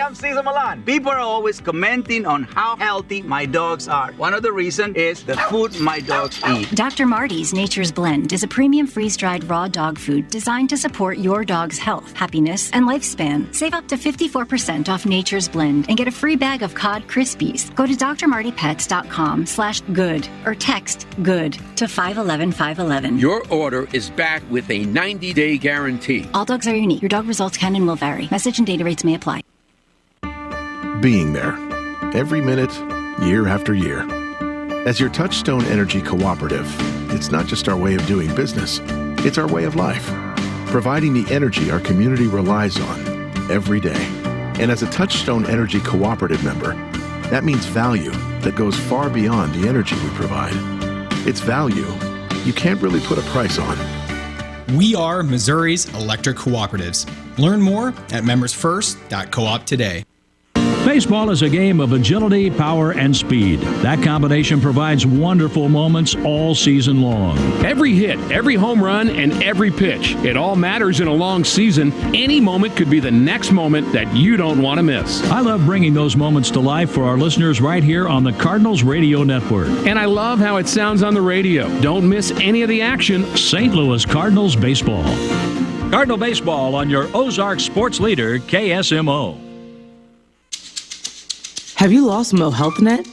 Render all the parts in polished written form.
I'm Cesar Milan. People are always commenting on how healthy my dogs are. One of the reasons is the food my dogs eat. Dr. Marty's Nature's Blend is a premium freeze-dried raw dog food designed to support your dog's health, happiness, and lifespan. Save up to 54% off Nature's Blend and get a free bag of cod Krispies. Go to drmartypets.com/good or text GOOD to 511-511. Your order is back with a 90-day guarantee. All dogs are unique. Your dog results can and will vary. Message and data rates may apply. Being there, every minute, year after year. As your Touchstone Energy Cooperative, it's not just our way of doing business, it's our way of life. Providing the energy our community relies on every day. And as a Touchstone Energy Cooperative member, that means value that goes far beyond the energy we provide. It's value you can't really put a price on. We are Missouri's electric cooperatives. Learn more at membersfirst.coop today. Baseball is a game of agility, power, and speed. That combination provides wonderful moments all season long. Every hit, every home run, and every pitch. It all matters in a long season. Any moment could be the next moment that you don't want to miss. I love bringing those moments to life for our listeners right here on the Cardinals Radio Network. And I love how it sounds on the radio. Don't miss any of the action. St. Louis Cardinals Baseball. Cardinal Baseball on your Ozark sports leader, KSMO. Have you lost Mo HealthNet?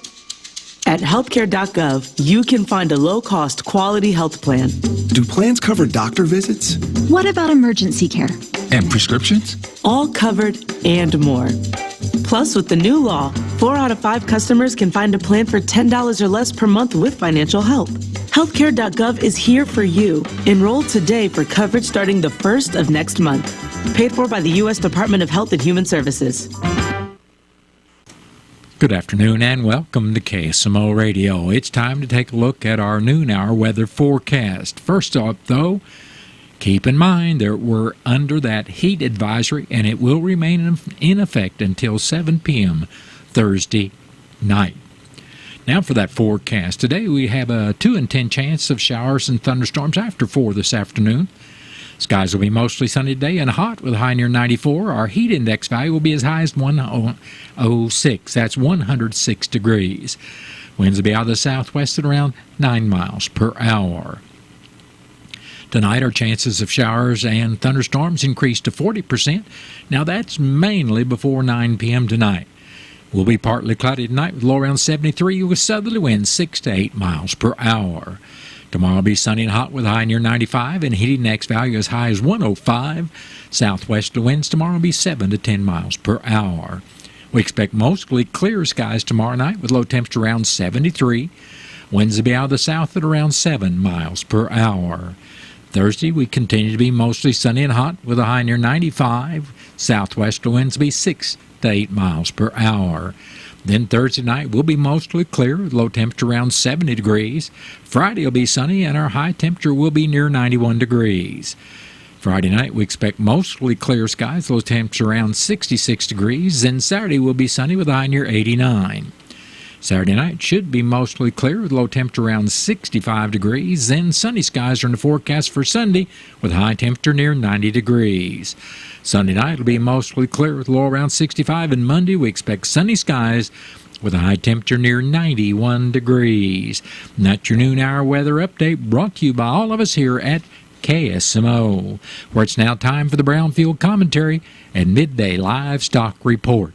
At healthcare.gov, you can find a low-cost, quality health plan. Do plans cover doctor visits? What about emergency care? And prescriptions? All covered and more. Plus, with the new law, 4 out of 5 customers can find a plan for $10 or less per month with financial help. Healthcare.gov is here for you. Enroll today for coverage starting the 1st of next month. Paid for by the U.S. Department of Health and Human Services. Good afternoon and welcome to KSMO Radio. It's time to take a look at our noon hour weather forecast. First up, though, keep in mind that we're under that heat advisory and it will remain in effect until 7 p.m. Thursday night. Now for that forecast. Today we have a 2 in 10 chance of showers and thunderstorms after 4 this afternoon. Skies will be mostly sunny today and hot with a high near 94. Our heat index value will be as high as 106. That's 106 degrees. Winds will be out of the southwest at around 9 miles per hour. Tonight, our chances of showers and thunderstorms increase to 40%. Now, that's mainly before 9 p.m. tonight. We'll be partly cloudy tonight with low around 73 with southerly winds 6 to 8 miles per hour. Tomorrow will be sunny and hot with a high near 95 and heat index value as high as 105. Southwesterly winds tomorrow will be 7 to 10 miles per hour. We expect mostly clear skies tomorrow night with low temperature around 73. Winds will be out of the south at around 7 miles per hour. Thursday, we continue to be mostly sunny and hot with a high near 95. Southwesterly winds will be 6 to 8 miles per hour. Then Thursday night will be mostly clear with low temperature around 70 degrees. Friday will be sunny and our high temperature will be near 91 degrees. Friday night we expect mostly clear skies, low temperature around 66 degrees. Then Saturday will be sunny with a high near 89. Saturday night should be mostly clear with low temperature around 65 degrees. Then sunny skies are in the forecast for Sunday with high temperature near 90 degrees. Sunday night will be mostly clear with low around 65, and Monday we expect sunny skies with a high temperature near 91 degrees. And that's your noon hour weather update brought to you by all of us here at KSMO, where it's now time for the Brownfield Commentary and Midday Livestock Report.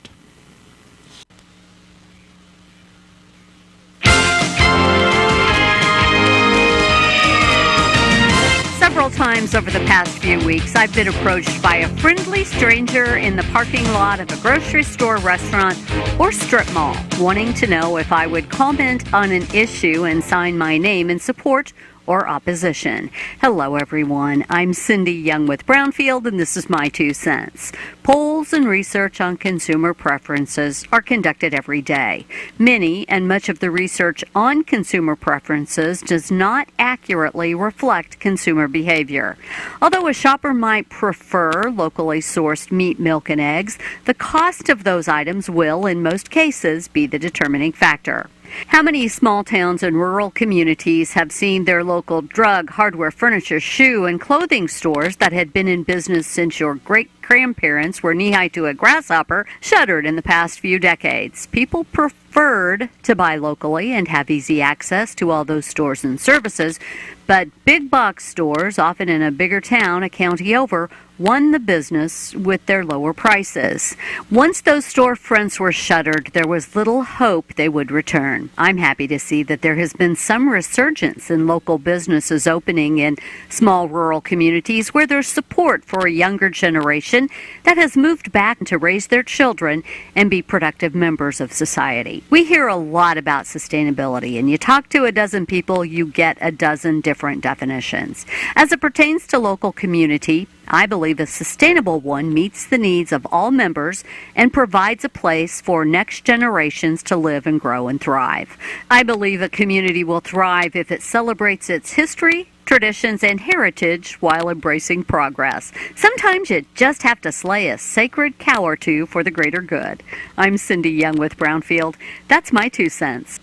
Several times over the past few weeks, I've been approached by a friendly stranger in the parking lot of a grocery store, restaurant, or strip mall, wanting to know if I would comment on an issue and sign my name in support or opposition. Hello, everyone. I'm Cindy Young with Brownfield, and this is my 2 cents. Polls and research on consumer preferences are conducted every day. Many and much of the research on consumer preferences does not accurately reflect consumer behavior. Although a shopper might prefer locally sourced meat, milk, and eggs, the cost of those items will, in most cases, be the determining factor. How many small towns and rural communities have seen their local drug, hardware, furniture, shoe, and clothing stores that had been in business since your great great-grandparents were knee-high to a grasshopper shuttered in the past few decades. People preferred to buy locally and have easy access to all those stores and services, but big box stores, often in a bigger town a county over, won the business with their lower prices. Once those storefronts were shuttered, there was little hope they would return. I'm happy to see that there has been some resurgence in local businesses opening in small rural communities where there's support for a younger generation that has moved back to raise their children and be productive members of society. We hear a lot about sustainability, and you talk to a dozen people, you get a dozen different definitions. As it pertains to local community, I believe a sustainable one meets the needs of all members and provides a place for next generations to live and grow and thrive. I believe a community will thrive if it celebrates its history, traditions, and heritage while embracing progress. Sometimes you just have to slay a sacred cow or two for the greater good. I'm Cindy Young with Brownfield. That's my 2 cents.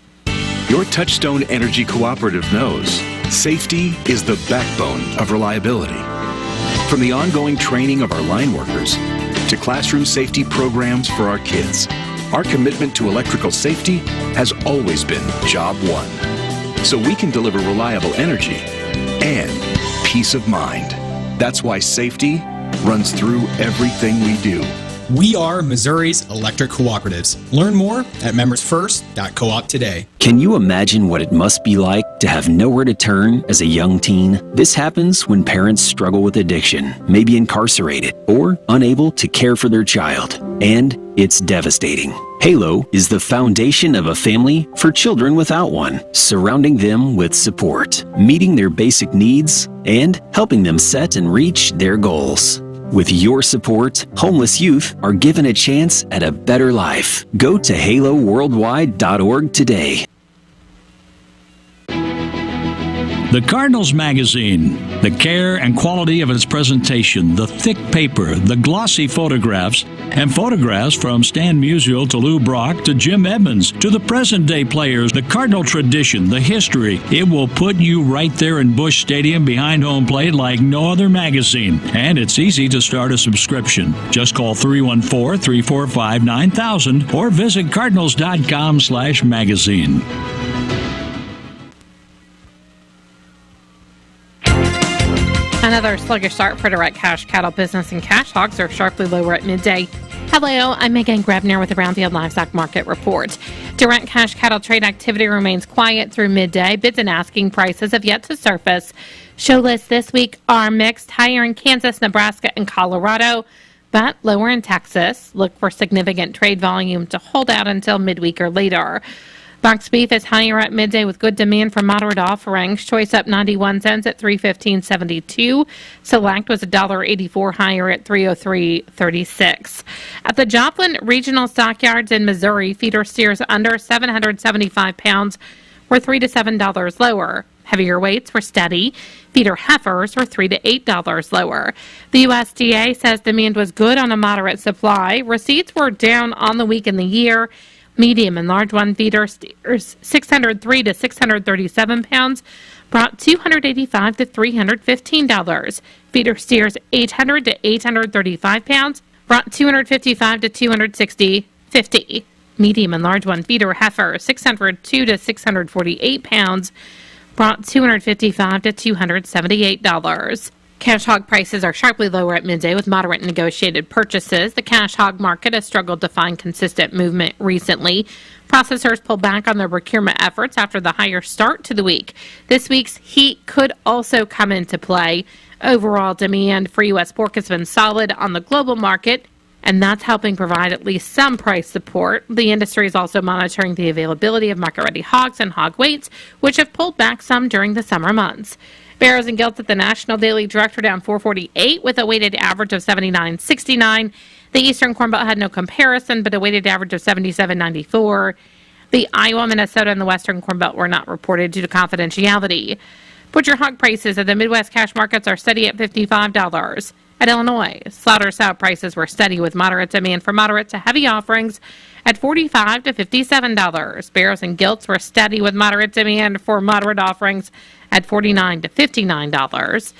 Your Touchstone Energy Cooperative knows safety is the backbone of reliability. From the ongoing training of our line workers to classroom safety programs for our kids, our commitment to electrical safety has always been job one. So we can deliver reliable energy and peace of mind. That's why safety runs through everything we do. We are Missouri's electric cooperatives. Learn more at membersfirst.coop today. Can you imagine what it must be like to have nowhere to turn as a young teen? This happens when parents struggle with addiction, may be incarcerated, or unable to care for their child. And it's devastating. Halo is the foundation of a family for children without one, surrounding them with support, meeting their basic needs, and helping them set and reach their goals. With your support, homeless youth are given a chance at a better life. Go to haloworldwide.org today. The Cardinals magazine, the care and quality of its presentation, the thick paper, the glossy photographs, and photographs from Stan Musial to Lou Brock to Jim Edmonds to the present-day players, the Cardinal tradition, the history. It will put you right there in Busch Stadium behind home plate like no other magazine. And it's easy to start a subscription. Just call 314-345-9000 or visit cardinals.com/magazine. Another sluggish start for direct cash cattle business, and cash hogs are sharply lower at midday. Hello, I'm Megan Grebner with the Brownfield Livestock Market Report. Direct cash cattle trade activity remains quiet through midday. Bids and asking prices have yet to surface. Show lists this week are mixed, higher in Kansas, Nebraska, and Colorado, but lower in Texas. Look for significant trade volume to hold out until midweek or later. Box beef is higher at midday with good demand for moderate offerings. Choice up 91 cents at $315.72. Select was $1.84 higher at $303.36. At the Joplin Regional Stockyards in Missouri, feeder steers under 775 pounds were $3 to $7 lower. Heavier weights were steady. Feeder heifers were $3 to $8 lower. The USDA says demand was good on a moderate supply. Receipts were down on the week and the year. Medium and large one feeder steers 603 to 637 pounds brought $285 to $315. Feeder steers 800 to 835 pounds brought $255 to $260.50. Medium and large one feeder heifer 602 to 648 pounds brought $255 to $278. Cash hog prices are sharply lower at midday with moderate negotiated purchases. The cash hog market has struggled to find consistent movement recently. Processors pulled back on their procurement efforts after the higher start to the week. This week's heat could also come into play. Overall demand for U.S. pork has been solid on the global market, and that's helping provide at least some price support. The industry is also monitoring the availability of market-ready hogs and hog weights, which have pulled back some during the summer months. Barrows and Gilts at the National Daily Director down 448 with a weighted average of 79.69. The Eastern Corn Belt had no comparison, but a weighted average of 77.94. The Iowa, Minnesota, and the Western Corn Belt were not reported due to confidentiality. Butcher hog prices at the Midwest cash markets are steady at $55. At Illinois, slaughter sow prices were steady with moderate demand for moderate to heavy offerings at $45 to $57. Barrows and Gilts were steady with moderate demand for moderate offerings at $49 to $59.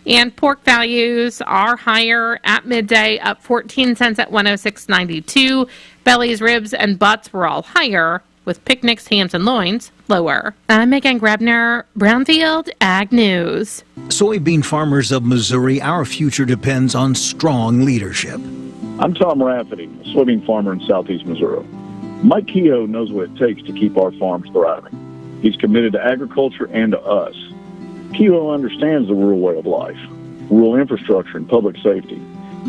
And pork values are higher at midday, up 14 cents at 106.92. Bellies, ribs, and butts were all higher, with picnics, hams, and loins lower. I'm Megan Grabner, Brownfield Ag News. Soybean farmers of Missouri, our future depends on strong leadership. I'm Tom Rafferty, a soybean farmer in southeast Missouri. Mike Kehoe knows what it takes to keep our farms thriving. He's committed to agriculture and to us. Kehoe understands the rural way of life, rural infrastructure, and public safety.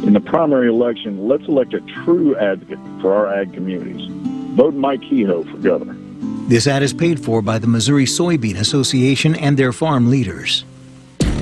In the primary election, let's elect a true advocate for our ag communities. Vote Mike Kehoe for governor. This ad is paid for by the Missouri Soybean Association and their farm leaders.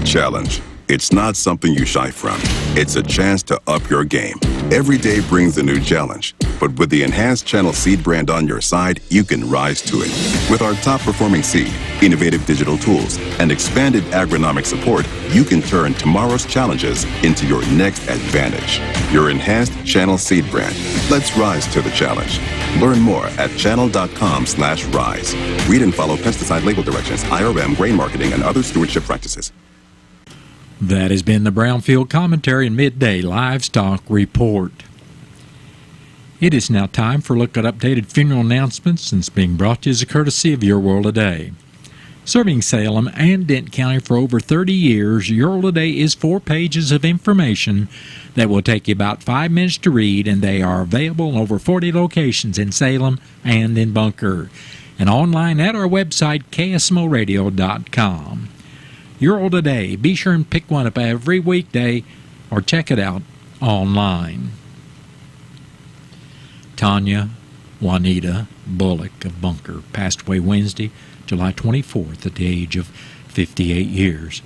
Challenge. It's not something you shy from. It's a chance to up your game. Every day brings a new challenge. But with the enhanced Channel Seed brand on your side, you can rise to it. With our top-performing seed, innovative digital tools, and expanded agronomic support, you can turn tomorrow's challenges into your next advantage. Your enhanced Channel Seed brand. Let's rise to the challenge. Learn more at channel.com/rise. Read and follow pesticide label directions, IRM, grain marketing, and other stewardship practices. That has been the Brownfield Commentary and Midday Livestock Report. It is now time for a look at updated funeral announcements, and it's being brought to you as a courtesy of Your World Today. Serving Salem and Dent County for over 30 years, Your World Today is 4 pages of information that will take you about 5 minutes to read, and they are available in over 40 locations in Salem and in Bunker, and online at our website, KSMOradio.com. Your World Today. Be sure and pick one up every weekday or check it out online. Tanya Juanita Bullock of Bunker passed away Wednesday, July 24th at the age of 58 years.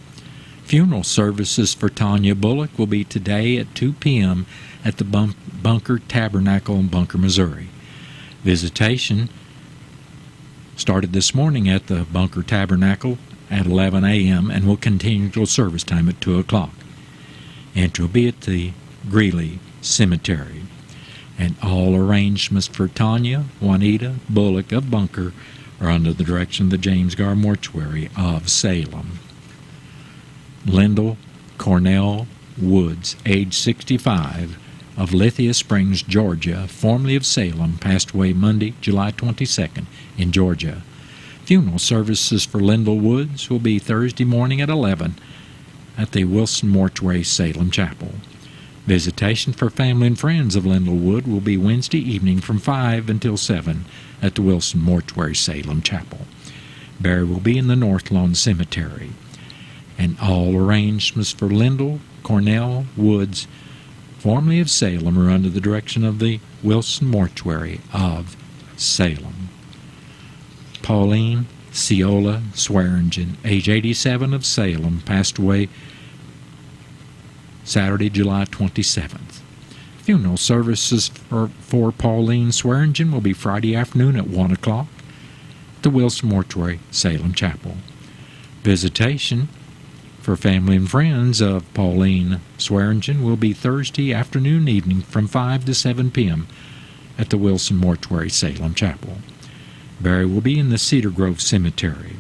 Funeral services for Tanya Bullock will be today at 2 p.m. at the Bunker Tabernacle in Bunker, Missouri. Visitation started this morning at the Bunker Tabernacle at 11 a.m. and will continue until service time at 2 o'clock. Entry will be at the Greeley Cemetery. And all arrangements for Tanya Juanita Bullock of Bunker are under the direction of the James Garr Mortuary of Salem. Lyndall Cornell Woods, age 65, of Lithia Springs, Georgia, formerly of Salem, passed away Monday, July 22nd in Georgia. Funeral services for Lyndall Woods will be Thursday morning at 11 at the Wilson Mortuary, Salem Chapel. Visitation for family and friends of Lyndall Wood will be Wednesday evening from 5 until 7 at the Wilson Mortuary, Salem Chapel. Burial will be in the North Lawn Cemetery. And all arrangements for Lyndall Cornell Woods, formerly of Salem, are under the direction of the Wilson Mortuary of Salem. Pauline Ciola Swearingen, age 87, of Salem, passed away Saturday, July 27th. Funeral services for Pauline Swearingen will be Friday afternoon at 1 o'clock at the Wilson Mortuary, Salem Chapel. Visitation for family and friends of Pauline Swearingen will be Thursday afternoon evening from 5 to 7 p.m. at the Wilson Mortuary, Salem Chapel. Burial will be in the Cedar Grove Cemetery.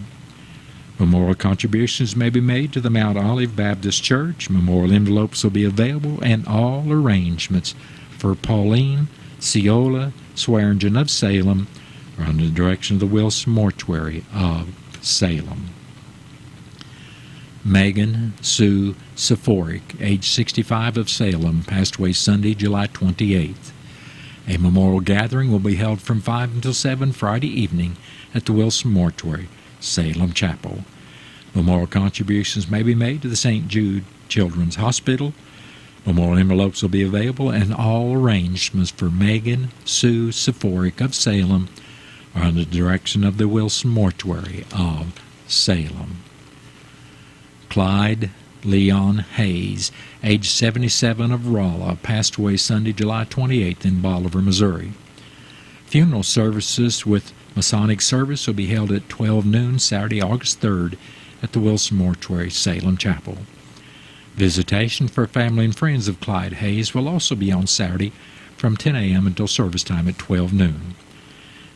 Memorial contributions may be made to the Mount Olive Baptist Church. Memorial envelopes will be available, and all arrangements for Pauline Ciola Swearingen of Salem are under the direction of the Wilson Mortuary of Salem. Megan Sue Sephoric, age 65, of Salem, passed away Sunday, July 28th. A memorial gathering will be held from 5 until 7 Friday evening at the Wilson Mortuary, Salem Chapel. Memorial contributions may be made to the St. Jude Children's Hospital. Memorial envelopes will be available, and all arrangements for Megan Sue Sephoric of Salem are under the direction of the Wilson Mortuary of Salem. Clyde Leon Hayes, age 77, of Rolla, passed away Sunday, July 28th in Bolivar, Missouri. Funeral services with Masonic service will be held at 12 noon Saturday, August 3rd at the Wilson Mortuary, Salem Chapel. Visitation for family and friends of Clyde Hayes will also be on Saturday from 10 a.m. until service time at 12 noon.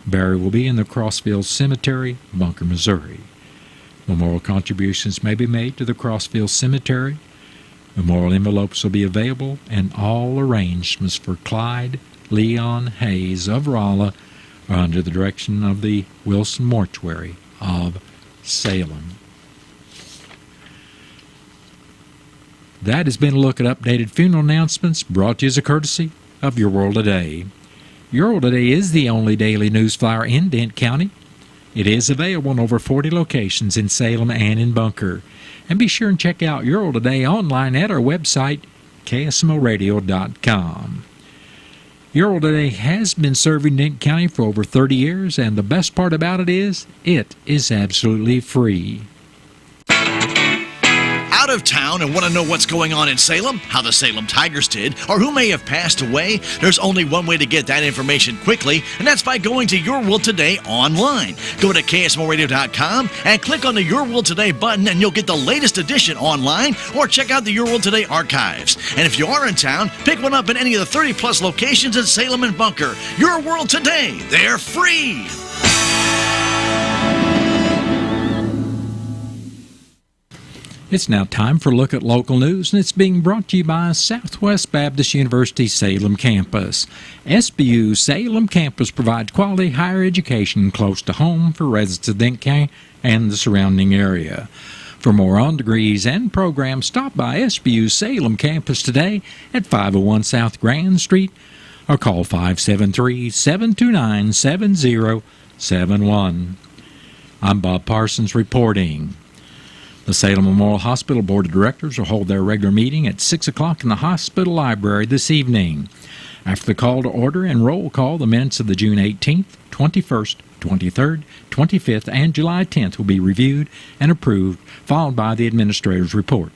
Burial will be in the Crossville Cemetery, Bunker, Missouri. Memorial contributions may be made to the Crossville Cemetery. Memorial envelopes will be available, and all arrangements for Clyde Leon Hayes of Rolla are under the direction of the Wilson Mortuary of Salem. That has been a look at updated funeral announcements brought to you as a courtesy of Your World Today. Your World Today is the only daily news flyer in Dent County. It is available in over 40 locations in Salem and in Bunker. And be sure and check out Your World Today online at our website, KSMOradio.com. Your World Today has been serving Dent County for over 30 years, and the best part about it is absolutely free. Out of town and want to know what's going on in Salem, how the Salem Tigers did, or who may have passed away? There's only one way to get that information quickly, and that's by going to Your World Today online. Go to KSMOradio.com and click on the Your World Today button, and you'll get the latest edition online, or check out the Your World Today archives. And if you are in town, pick one up in any of the 30-plus locations in Salem and Bunker. Your World Today, they're free! It's now time for a look at local news, and it's being brought to you by Southwest Baptist University Salem Campus. SBU Salem Campus provides quality higher education close to home for residents of Dent County and the surrounding area. For more on degrees and programs, stop by SBU Salem Campus today at 501 South Grand Street or call 573-729-7071. I'm Bob Parsons reporting. The Salem Memorial Hospital Board of Directors will hold their regular meeting at 6 o'clock in the hospital library this evening. After the call to order and roll call, the minutes of the June 18th, 21st, 23rd, 25th, and July 10th will be reviewed and approved, followed by the administrator's report.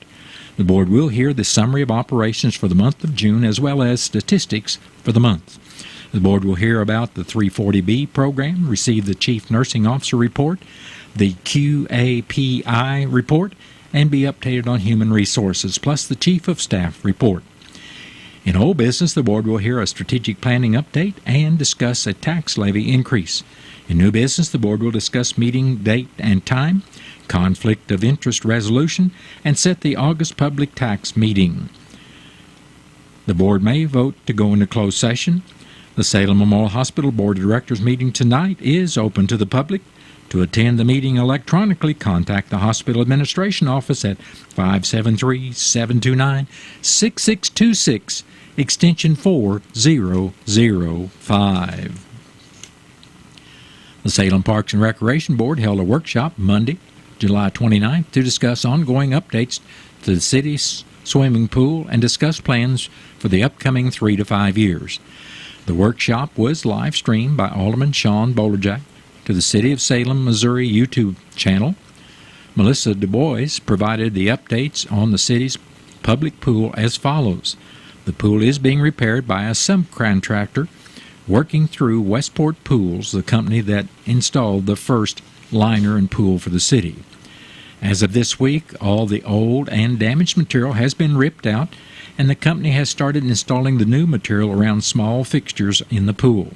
The board will hear the summary of operations for the month of June as well as statistics for the month. The board will hear about the 340B program, receive the Chief Nursing Officer report, the QAPI report, and be updated on human resources, plus the Chief of Staff report. In old business, the board will hear a strategic planning update and discuss a tax levy increase. In new business, the board will discuss meeting date and time, conflict of interest resolution, and set the August public tax meeting. The board may vote to go into closed session. The Salem Memorial Hospital Board of Directors meeting tonight is open to the public. To attend the meeting electronically, contact the Hospital Administration Office at 573-729-6626, extension 4005. The Salem Parks and Recreation Board held a workshop Monday, July 29th, to discuss ongoing updates to the city's swimming pool and discuss plans for the upcoming 3 to 5 years. The workshop was live-streamed by Alderman Sean Bolerjack to the City of Salem, Missouri YouTube channel. Melissa Du Bois provided the updates on the city's public pool as follows. The pool is being repaired by a subcontractor working through Westport Pools, the company that installed the first liner and pool for the city. As of this week, all the old and damaged material has been ripped out, and the company has started installing the new material around small fixtures in the pool.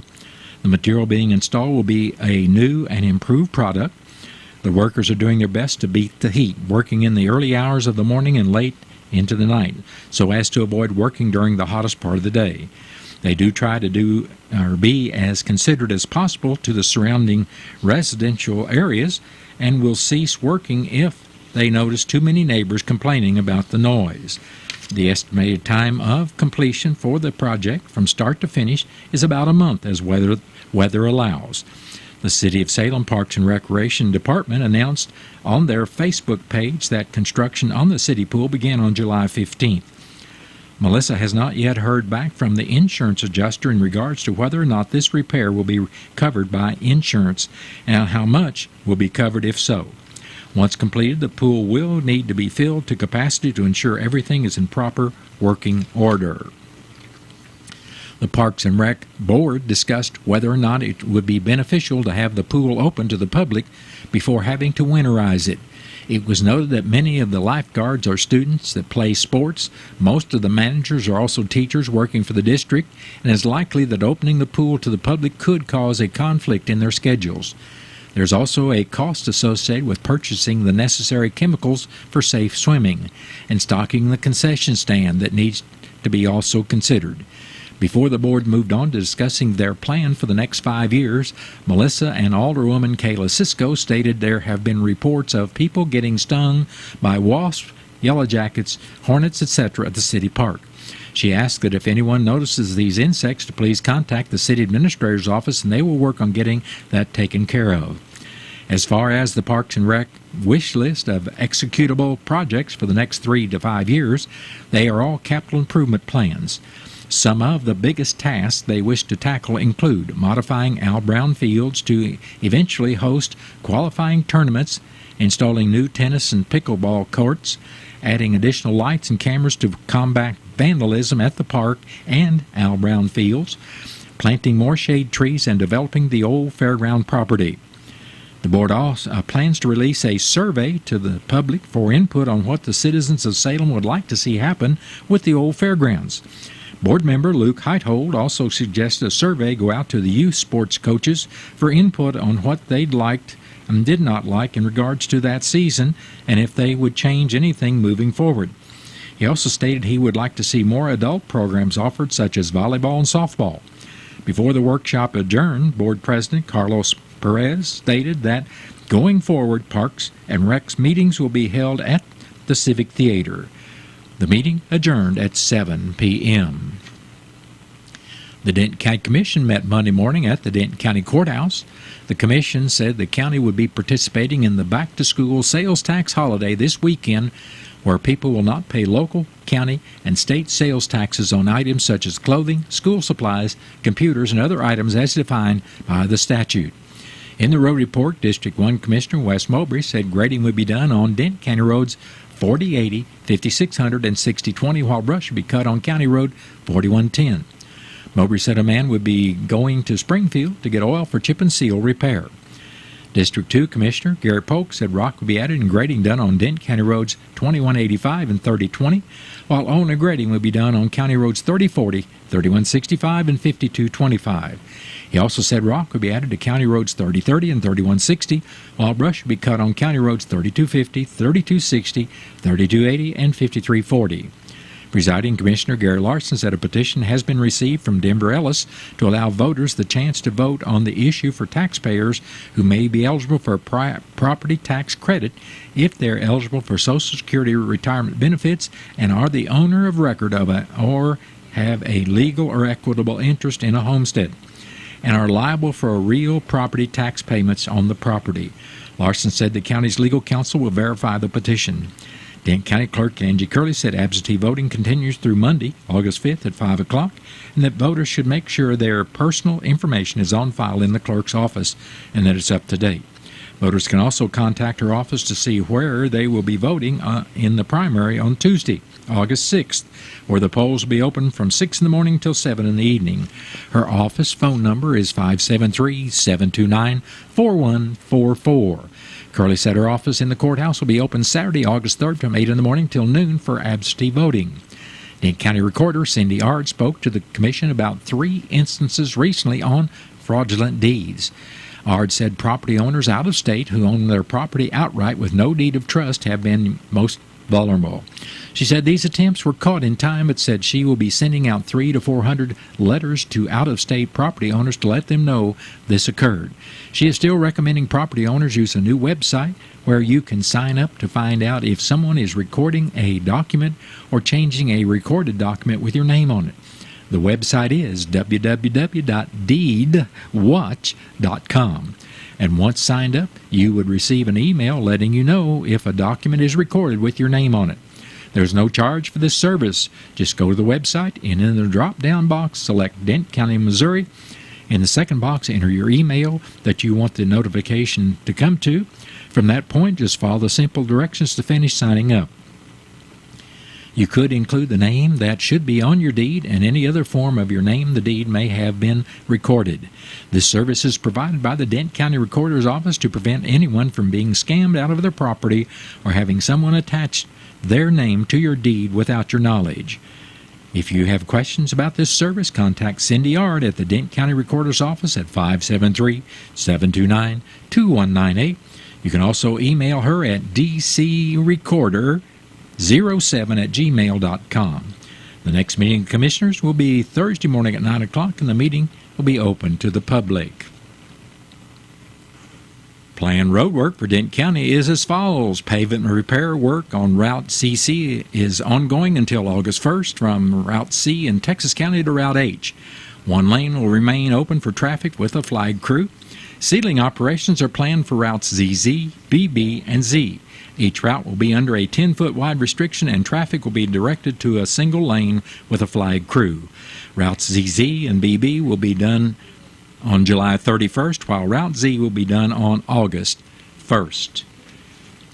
The material being installed will be a new and improved product. The workers are doing their best to beat the heat, working in the early hours of the morning and late into the night, so as to avoid working during the hottest part of the day. They do try to be as considerate as possible to the surrounding residential areas and will cease working if they notice too many neighbors complaining about the noise. The estimated time of completion for the project from start to finish is about a month as weather allows. The City of Salem Parks and Recreation Department announced on their Facebook page that construction on the city pool began on July 15th. Melissa has not yet heard back from the insurance adjuster in regards to whether or not this repair will be covered by insurance and how much will be covered if so. Once completed, the pool will need to be filled to capacity to ensure everything is in proper working order. The Parks and Rec Board discussed whether or not it would be beneficial to have the pool open to the public before having to winterize it. It was noted that many of the lifeguards are students that play sports. Most of the managers are also teachers working for the district, and it is likely that opening the pool to the public could cause a conflict in their schedules. There's also a cost associated with purchasing the necessary chemicals for safe swimming and stocking the concession stand that needs to be also considered. Before the board moved on to discussing their plan for the next 5 years, Melissa and Alderwoman Kayla Cisco stated there have been reports of people getting stung by wasps, yellow jackets, hornets, etc. at the city park. She asked that if anyone notices these insects to please contact the city administrator's office and they will work on getting that taken care of. As far as the Parks and Rec wish list of executable projects for the next 3 to 5 years, they are all capital improvement plans. Some of the biggest tasks they wish to tackle include modifying Al Brown Fields to eventually host qualifying tournaments, installing new tennis and pickleball courts, adding additional lights and cameras to combat vandalism at the park and Al Brown Fields, planting more shade trees, and developing the old fairground property. The board also plans to release a survey to the public for input on what the citizens of Salem would like to see happen with the old fairgrounds. Board member Luke Heithold also suggested a survey go out to the youth sports coaches for input on what they'd liked and did not like in regards to that season and if they would change anything moving forward. He also stated he would like to see more adult programs offered, such as volleyball and softball. Before the workshop adjourned, Board President Carlos Perez stated that going forward, Parks and Recs meetings will be held at the Civic Theater. The meeting adjourned at 7 p.m. The Denton County Commission met Monday morning at the Denton County Courthouse. The Commission said the county would be participating in the back-to-school sales tax holiday this weekend, where people will not pay local, county, and state sales taxes on items such as clothing, school supplies, computers, and other items as defined by the statute. In the road report, District 1 Commissioner Wes Mowbray said grading would be done on Denton County roads 4080, 5600, and 6020, while brush would be cut on County Road 4110. Mowbray said a man would be going to Springfield to get oil for chip and seal repair. District 2 Commissioner Gary Polk said rock would be added and grading done on Denton County roads 2185 and 3020, while owner grading would be done on County roads 3040, 3165, and 5225. He also said rock would be added to County roads 3030 and 3160, while brush would be cut on County roads 3250, 3260, 3280, and 5340. Presiding Commissioner Gary Larson said a petition has been received from Denver Ellis to allow voters the chance to vote on the issue for taxpayers who may be eligible for property tax credit if they're eligible for Social Security retirement benefits and are the owner of record of or have a legal or equitable interest in a homestead and are liable for real property tax payments on the property. Larson said the county's legal counsel will verify the petition. Denton County Clerk Angie Curley said absentee voting continues through Monday, August 5th at 5 o'clock, and that voters should make sure their personal information is on file in the clerk's office and that it's up to date. Voters can also contact her office to see where they will be voting in the primary on Tuesday, August 6th, where the polls will be open from 6 in the morning till 7 in the evening. Her office phone number is 573-729-4144. Curley said her office in the courthouse will be open Saturday, August 3rd from 8 in the morning till noon for absentee voting. Denton County Recorder Cindy Ard spoke to the Commission about 3 instances recently on fraudulent deeds. Ard said property owners out of state who own their property outright with no deed of trust have been most vulnerable. She said these attempts were caught in time, but said she will be sending out 300 to 400 letters to out-of-state property owners to let them know this occurred. She is still recommending property owners use a new website where you can sign up to find out if someone is recording a document or changing a recorded document with your name on it. The website is www.deedwatch.com. And once signed up, you would receive an email letting you know if a document is recorded with your name on it. There's no charge for this service. Just go to the website and in the drop-down box, select Denton County, Missouri. In the second box, enter your email that you want the notification to come to. From that point, just follow the simple directions to finish signing up. You could include the name that should be on your deed and any other form of your name the deed may have been recorded. This service is provided by the Denton County Recorder's Office to prevent anyone from being scammed out of their property or having someone attach their name to your deed without your knowledge. If you have questions about this service, contact Cindy Yard at the Dent County Recorder's Office at 573-729-2198. You can also email her at dcrecorder07@gmail.com. The next meeting of commissioners will be Thursday morning at 9 o'clock, and the meeting will be open to the public. Planned road work for Dent County is as follows. Pavement repair work on Route CC is ongoing until August 1st from Route C in Texas County to Route H. One lane will remain open for traffic with a flag crew. Sealing operations are planned for routes ZZ, BB, and Z. Each route will be under a 10-foot wide restriction, and traffic will be directed to a single lane with a flag crew. Routes ZZ and BB will be done on July 31st, while Route Z will be done on August 1st.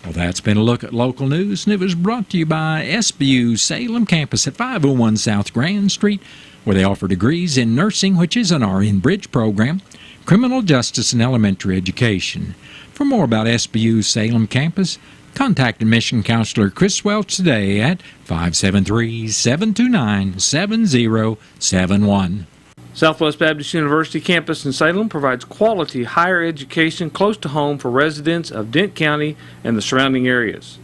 Well, that's been a look at local news, and it was brought to you by SBU Salem Campus at 501 South Grand Street, where they offer degrees in nursing, which is an RN Bridge program, criminal justice, and elementary education. For more about SBU Salem Campus, contact admission counselor Chris Welch today at 573-729-7071. Southwest Baptist University campus in Salem provides quality higher education close to home for residents of Dent County and the surrounding areas.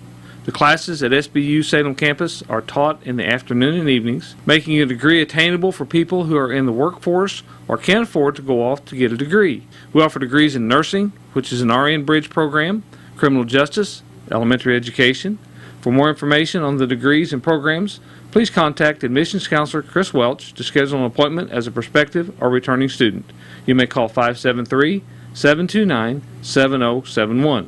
The classes at SBU Salem campus are taught in the afternoon and evenings, making a degree attainable for people who are in the workforce or can't afford to go off to get a degree. We offer degrees in nursing, which is an RN Bridge program, criminal justice, elementary education. For more information on the degrees and programs, please contact admissions counselor Chris Welch to schedule an appointment as a prospective or returning student. You may call 573-729-7071.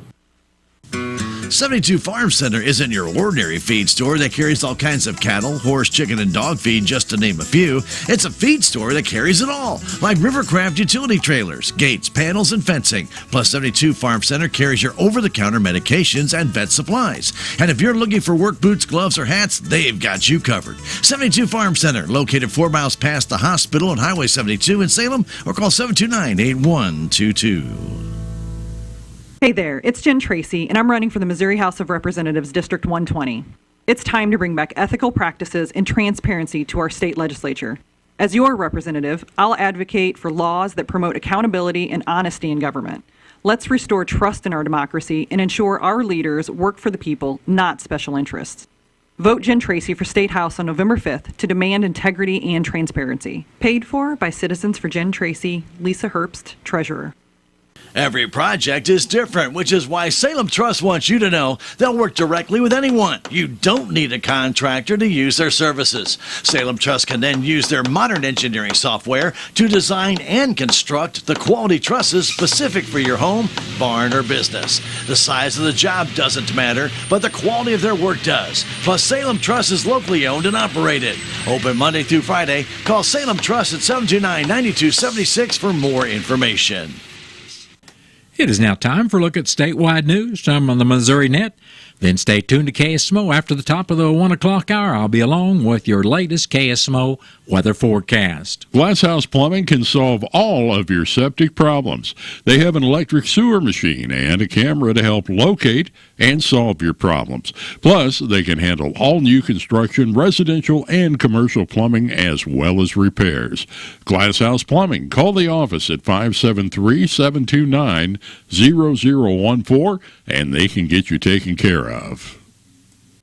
72 Farm Center isn't your ordinary feed store that carries all kinds of cattle, horse, chicken, and dog feed, just to name a few. It's a feed store that carries it all, like Rivercraft utility trailers, gates, panels, and fencing. Plus, 72 Farm Center carries your over-the-counter medications and vet supplies. And if you're looking for work boots, gloves, or hats, they've got you covered. 72 Farm Center, located 4 miles past the hospital on Highway 72 in Salem, or call 729-8122. Hey there, it's Jen Tracy, and I'm running for the Missouri House of Representatives District 120. It's time to bring back ethical practices and transparency to our state legislature. As your representative, I'll advocate for laws that promote accountability and honesty in government. Let's restore trust in our democracy and ensure our leaders work for the people, not special interests. Vote Jen Tracy for State House on November 5th to demand integrity and transparency. Paid for by Citizens for Jen Tracy, Lisa Herbst, Treasurer. Every project is different, which is why Salem Trust wants you to know they'll work directly with anyone. You don't need a contractor to use their services. Salem Trust can then use their modern engineering software to design and construct the quality trusses specific for your home, barn, or business. The size of the job doesn't matter, but the quality of their work does. Plus, Salem Trust is locally owned and operated. Open Monday through Friday. Call Salem Trust at 729-9276 for more information. It is now time for a look at statewide news. I'm on the Missouri Net. Then stay tuned to KSMO. After the top of the 1 o'clock hour, I'll be along with your latest KSMO weather forecast. Glasshouse Plumbing can solve all of your septic problems. They have an electric sewer machine and a camera to help locate and solve your problems. Plus, they can handle all new construction, residential and commercial plumbing, as well as repairs. Glasshouse Plumbing. Call the office at 573-729-0014, and they can get you taken care of.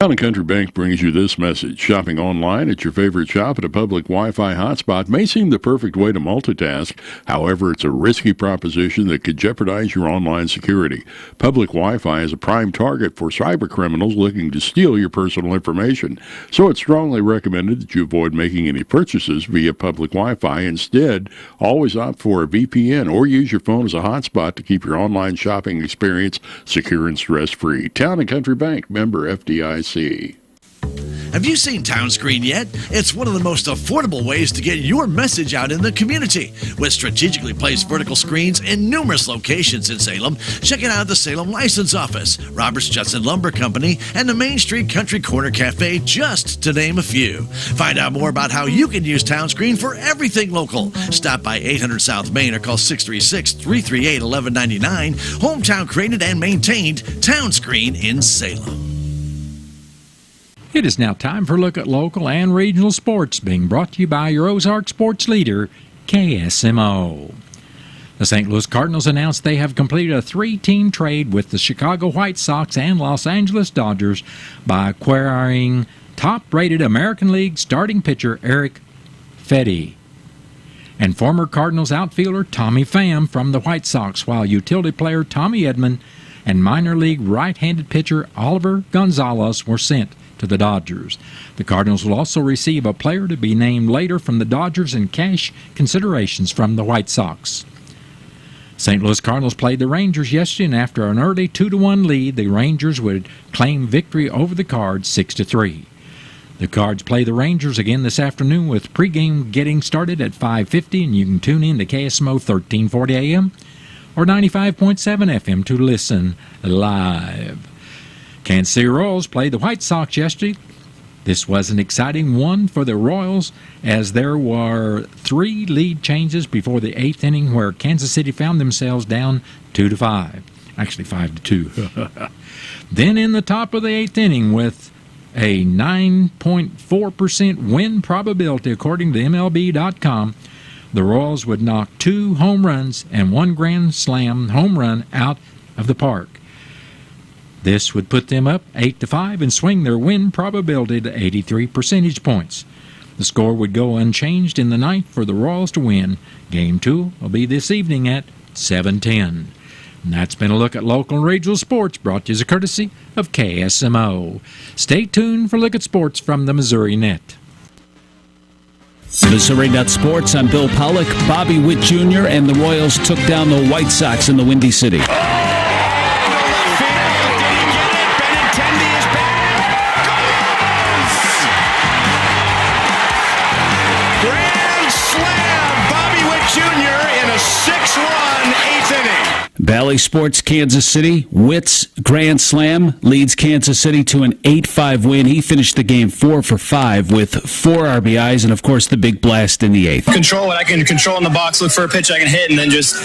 Town & Country Bank brings you this message. Shopping online at your favorite shop at a public Wi-Fi hotspot may seem the perfect way to multitask. However, it's a risky proposition that could jeopardize your online security. Public Wi-Fi is a prime target for cyber criminals looking to steal your personal information. So it's strongly recommended that you avoid making any purchases via public Wi-Fi. Instead, always opt for a VPN or use your phone as a hotspot to keep your online shopping experience secure and stress-free. Town & Country Bank, member FDIC. Have you seen Townscreen yet? It's one of the most affordable ways to get your message out in the community. With strategically placed vertical screens in numerous locations in Salem, check it out at the Salem License Office, Roberts Judson Lumber Company, and the Main Street Country Corner Cafe, just to name a few. Find out more about how you can use Townscreen for everything local. Stop by 800 South Main or call 636-338-1199. Hometown created and maintained Townscreen in Salem. It is now time for a look at local and regional sports, being brought to you by your Ozark sports leader, KSMO. The St. Louis Cardinals announced they have completed a 3-team trade with the Chicago White Sox and Los Angeles Dodgers by acquiring top-rated American League starting pitcher Eric Fedde and former Cardinals outfielder Tommy Pham from the White Sox, while utility player Tommy Edman and minor league right-handed pitcher Oliver Gonzalez were sent to the Dodgers. The Cardinals will also receive a player to be named later from the Dodgers and cash considerations from the White Sox. St. Louis Cardinals played the Rangers yesterday, and after an early 2-1 lead, the Rangers would claim victory over the Cards 6-3. The Cards play the Rangers again this afternoon, with pregame getting started at 5:50, and you can tune in to KSMO 1340 AM or 95.7 FM to listen live. Kansas City Royals played the White Sox yesterday. This was an exciting one for the Royals, as there were 3 lead changes before the 8th inning, where Kansas City found themselves down 2-5. Actually 5-2. Then in the top of the 8th inning, with a 9.4% win probability according to MLB.com, the Royals would knock 2 home runs and 1 grand slam home run out of the park. This would put them up 8-5 and swing their win probability to 83 percentage points. The score would go unchanged in the ninth for the Royals to win. Game 2 will be this evening at 7:10. And that's been a look at local and regional sports, brought to you as a courtesy of KSMO. Stay tuned for a look at sports from the Missouri Net. Missouri Net Sports, I'm Bill Pollock. Bobby Witt Jr. and the Royals took down the White Sox in the Windy City. Valley Sports Kansas City. Witt's grand slam leads Kansas City to an 8-5 win. He finished the game 4 for 5 with 4 RBIs and, of course, the big blast in the 8th. Control what I can control in the box, look for a pitch I can hit, and then just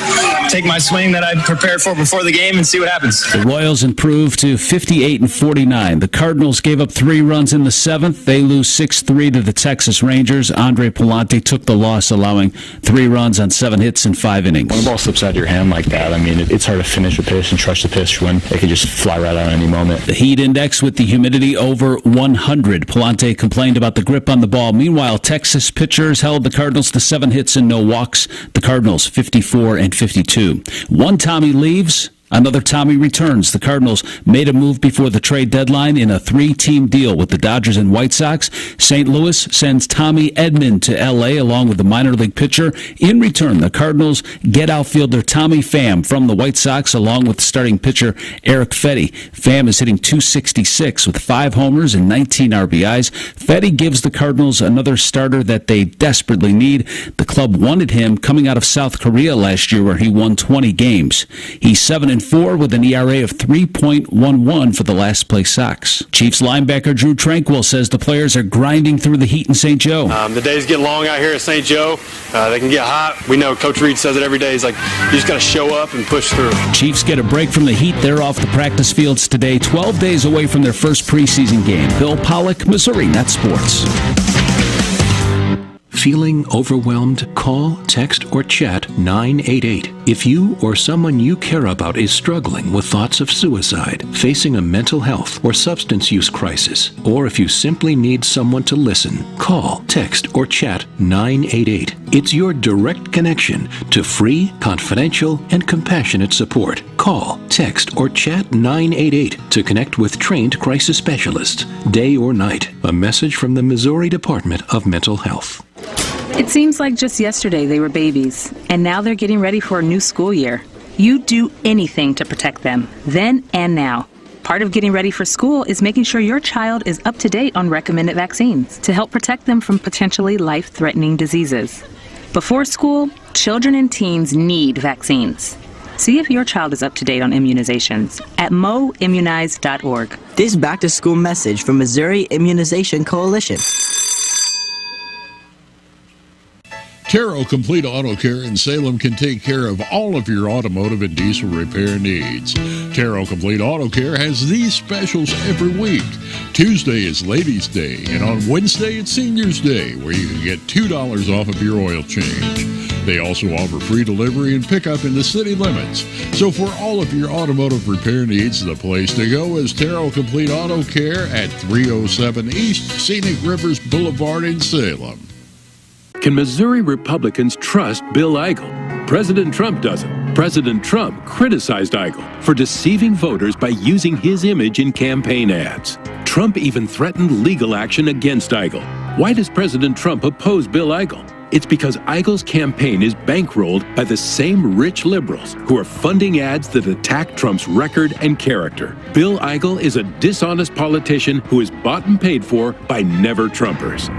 take my swing that I prepared for before the game and see what happens. The Royals improved to 58-49. The Cardinals gave up 3 runs in the 7th. They lose 6-3 to the Texas Rangers. Andre Palante took the loss, allowing 3 runs on 7 hits in 5 innings. When the ball slips out of your hand like that, I mean, it's hard to finish a pitch and trust the pitch when it can just fly right out at any moment. The heat index with the humidity over 100. Palante complained about the grip on the ball. Meanwhile, Texas pitchers held the Cardinals to 7 hits and no walks. The Cardinals 54-52. One Tommy leaves. Another Tommy returns. The Cardinals made a move before the trade deadline in a 3-team deal with the Dodgers and White Sox. St. Louis sends Tommy Edman to L.A. along with the minor league pitcher. In return, the Cardinals get outfielder Tommy Pham from the White Sox along with starting pitcher Eric Fedde. Pham is hitting .266 with 5 homers and 19 RBIs. Fedde gives the Cardinals another starter that they desperately need. The club wanted him coming out of South Korea last year, where he won 20 games. He's 7-4 with an ERA of 3.11 for the last place Sox. Chiefs linebacker Drew Tranquil says the players are grinding through the heat in St. Joe. The days get long out here at St. Joe. They can get hot. We know Coach Reed says it every day. He's like, you just got to show up and push through. Chiefs get a break from the heat. They're off the practice fields today, 12 days away from their first preseason game. Bill Pollock, Missouri Net Sports. Feeling overwhelmed? Call, text, or chat 988. If you or someone you care about is struggling with thoughts of suicide, facing a mental health or substance use crisis, or if you simply need someone to listen, call, text, or chat 988. It's your direct connection to free, confidential, and compassionate support. Call, text, or chat 988 to connect with trained crisis specialists, day or night. A message from the Missouri Department of Mental Health. It seems like just yesterday they were babies, and now they're getting ready for a new school year. You do anything to protect them, then and now. Part of getting ready for school is making sure your child is up to date on recommended vaccines to help protect them from potentially life-threatening diseases. Before school, children and teens need vaccines. See if your child is up to date on immunizations at moimmunize.org. This back-to-school message from Missouri Immunization Coalition. Taro Complete Auto Care in Salem can take care of all of your automotive and diesel repair needs. Taro Complete Auto Care has these specials every week. Tuesday is Ladies' Day, and on Wednesday it's Seniors' Day, where you can get $2 off of your oil change. They also offer free delivery and pickup in the city limits. So for all of your automotive repair needs, the place to go is Taro Complete Auto Care at 307 East Scenic Rivers Boulevard in Salem. Can Missouri Republicans trust Bill Eigel? President Trump doesn't. President Trump criticized Eigel for deceiving voters by using his image in campaign ads. Trump even threatened legal action against Eigel. Why does President Trump oppose Bill Eigel? It's because Eigel's campaign is bankrolled by the same rich liberals who are funding ads that attack Trump's record and character. Bill Eigel is a dishonest politician who is bought and paid for by never-Trumpers.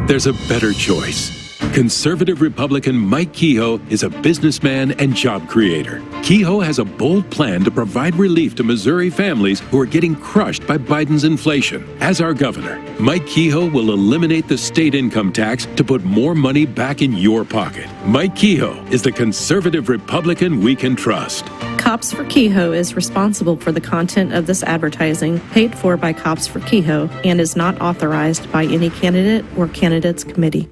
There's a better choice. Conservative Republican Mike Kehoe is a businessman and job creator. Kehoe has a bold plan to provide relief to Missouri families who are getting crushed by Biden's inflation. As our governor, Mike Kehoe will eliminate the state income tax to put more money back in your pocket. Mike Kehoe is the conservative Republican we can trust. Cops for Kehoe is responsible for the content of this advertising, paid for by Cops for Kehoe, and is not authorized by any candidate or candidates committee.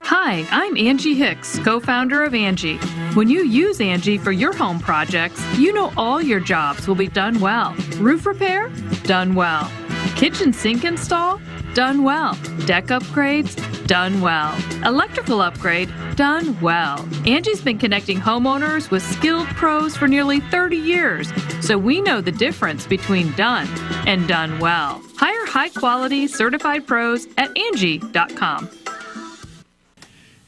Hi, I'm Angie Hicks, co-founder of Angie. When you use Angie for your home projects, you know all your jobs will be done well. Roof repair? Done well. Kitchen sink install? Done well. Deck upgrades? Done well. Electrical upgrade? Done well. Angie's been connecting homeowners with skilled pros for nearly 30 years, so we know the difference between done and done well. Hire high-quality certified pros at Angie.com.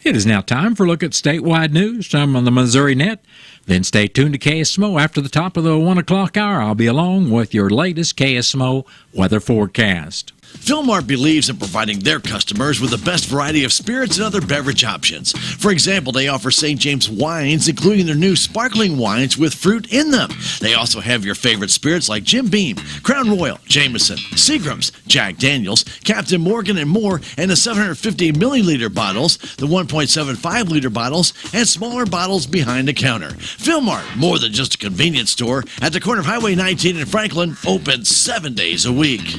It is now time for a look at statewide news. I'm on the Missouri Net. Then stay tuned to KSMO. After the top of the 1 o'clock hour, I'll be along with your latest KSMO weather forecast. Philmar believes in providing their customers with the best variety of spirits and other beverage options. For example, they offer St. James wines, including their new sparkling wines with fruit in them. They also have your favorite spirits like Jim Beam, Crown Royal, Jameson, Seagram's, Jack Daniels, Captain Morgan, and more, and the 750 milliliter bottles, the 1.75 liter bottles, and smaller bottles behind the counter. Philmar, more than just a convenience store, at the corner of Highway 19 in Franklin, open 7 days a week.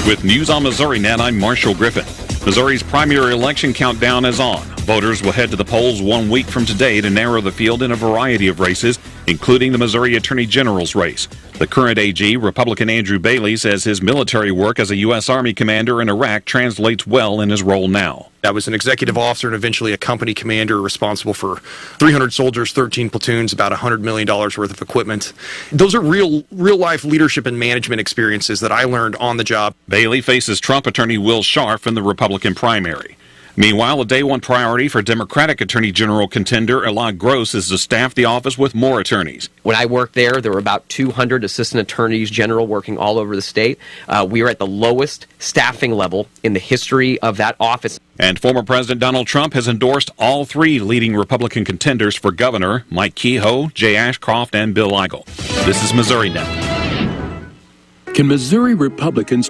With News on Missouri Net, I'm Marshall Griffin. Missouri's primary election countdown is on. Voters will head to the polls 1 week from today to narrow the field in a variety of races, including the Missouri Attorney General's race. The current AG, Republican Andrew Bailey, says his military work as a U.S. Army commander in Iraq translates well in his role now. I was an executive officer and eventually a company commander responsible for 300 soldiers, 13 platoons, about $100 million worth of equipment. Those are real-life leadership and management experiences that I learned on the job. Bailey faces Trump attorney Will Scharf in the Republican primary. Meanwhile, a day one priority for Democratic Attorney General contender Elad Gross is to staff the office with more attorneys. When I worked there were about 200 assistant attorneys general working all over the state. We are at the lowest staffing level in the history of that office. And former President Donald Trump has endorsed all three leading Republican contenders for governor, Mike Kehoe, Jay Ashcroft, and Bill Eigel. This is Missouri Net. Can Missouri Republicans